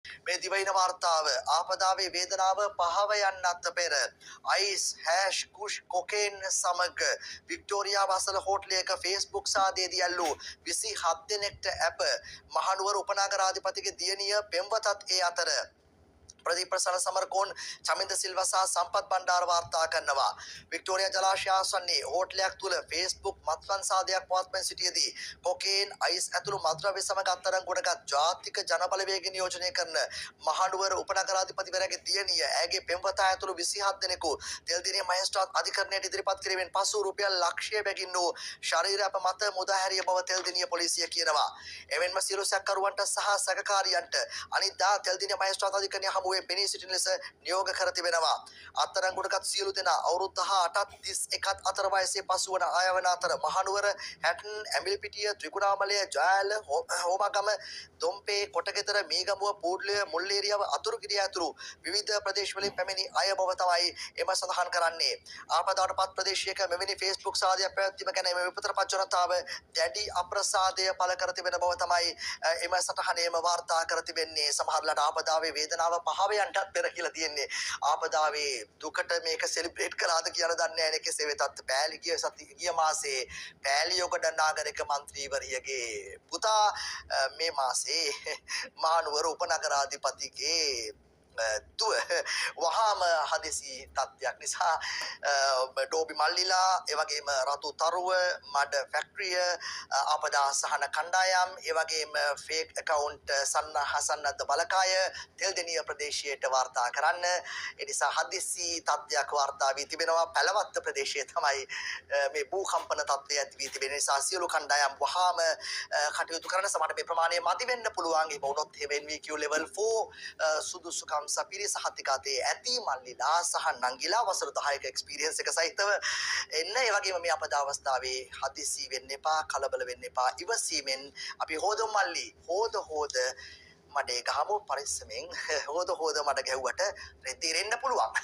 මේ දිවයින වාර්තාව ආපදාවේ වේදනාව පහව යන්නත් පෙර අයිස් හැෂ් කුෂ් කොකේන් සමග වික්ටෝරියාව අසල හෝටලයක ෆේස්බුක් සාදයේදී ඇල්ලූ 27 දෙනෙක්ට ඇප මහනුවර උපනගරාධිපතිගේ දියණිය පෙම්වතත් ඒ අතර ප්‍රදීප ප්‍රසන්න සමරකෝන් චමින්ද සිල්වා සහ සම්පත් බණ්ඩාර වාර්තා කරනවා වික්ටෝරියා ජලාශය ආසන්නයේ හෝටලයක් තුල ෆේස්බුක් මත්පැන් සාදයක් පවත්වමින් සිටියේදී කොකේන් අයිස් ඇතුළු මත්ද්‍රව්‍ය සමග අත්අඩංගුවටගත් ජාතික ජනබලවේග නියෝජනය කරන මහනුවර උපනගරාධිපතිවරයාගේ දියණිය ඇගේ පෙම්වතා ඇතුළු 27 දෙනෙකු තෙල්දිරිය මහේස්ත්‍රාත් අධිකරණයට ඉදිරිපත් කිරීමෙන් පසු රුපියල් ලක්ෂය බැගින් වූ ශරීර අප මත මුදා හැරිය බව තෙල්දිරිය පොලිසිය කියනවා එමෙන්ම සියලු සැකකරුවන්ට සහ සැකකාරියන්ට අනිද්දා තෙල්දිරිය මහේස්ත්‍රාත් අධිකරණය හමුවේ පෙනී සිටින ලෙස නියෝග කර තිබෙනවා. අත්අඩංගුවටගත් සියලු දෙනා අවුරුදු 18ත් 31ත් අතර වයසේ පසු වන අය වන අතර මහනුවර හැටන් ඇඹිලිපිටිය ත්‍රිකුණාමලය ජයල හෝමාගම දොම්පේ කොටගෙදර මීගමුව පූඩ්ලිය මුල්ලේරියාව අතුරුගිරිය ඇතුළු විවිධ ප්‍රදේශවලින් පැමිණි අය බව තමයි එම සඳහන් කරන්නේ. ආපදාවට පත් ප්‍රදේශයක මෙවැනි Facebook සාදයක් පැවැත්වීම ගැන එම විපතර පත් ජනතාව දැඩි අප්‍රසාදය පළ කර තිබෙන බව තමයි එම සටහනේම වාර්තා කර තිබෙන්නේ. සමහරවිට ආපදාවේ වේදනාව පහවයන්ටත් පෙර කියලා තියෙන්නේ. ආපදාවේ දුකට මේක සෙලිබ්‍රේට් කරාද කියලා දන්නේ නැහැ නේ. කෙසේ වෙතත් පෑලි ගිය මාසේ පෑලියොකඩ නාගරික මන්ත්‍රීවරියගේ පුතා මේ මාසේ මහනුවර උපනගරාධිපතිගේ දුව වහාම හදිසි තත්ත්වයක් නිසා ඩෝබි මල්ලිලා එවැගේම රතු තරුව මඩ ෆැක්ටරිය ආපදා සහන කණ්ඩායම් එවැගේම ෆේක් account සන්නහසන්නත් බලකාය තෙල්දෙනිය ප්‍රදේශයට වාර්තා කරන්න ඒ නිසා හදිසි තත්ත්වයක් වාර්තා වී තිබෙනවා පැලවත්ත ප්‍රදේශයේ තමයි මේ භූකම්පන තත්ත්වය ඇති වී තිබෙන නිසා සියලු කණ්ඩායම් වහාම කටයුතු කරන සමහර මේ ප්‍රමාණය මදි වෙන්න පුළුවන් ඒ වුණොත් NVQ level 4 සුදුසුකම් සපිරි සහතිකාතේ ඇති මල්ලිලා සහ නංගිලා වසර 10ක එක්ස්පීරියන්ස් එක සහිතව එන්න ඒ වගේම මේ අපද අවස්ථාවේ හදිසි වෙන්න එපා කලබල වෙන්න එපා ඉවසීමෙන් අපි හොද මල්ලි හොද මඩේ ගහමු පරිස්සමෙන් හොද මඩ ගැහුවට රෙදි රෙන්න පුළුවන්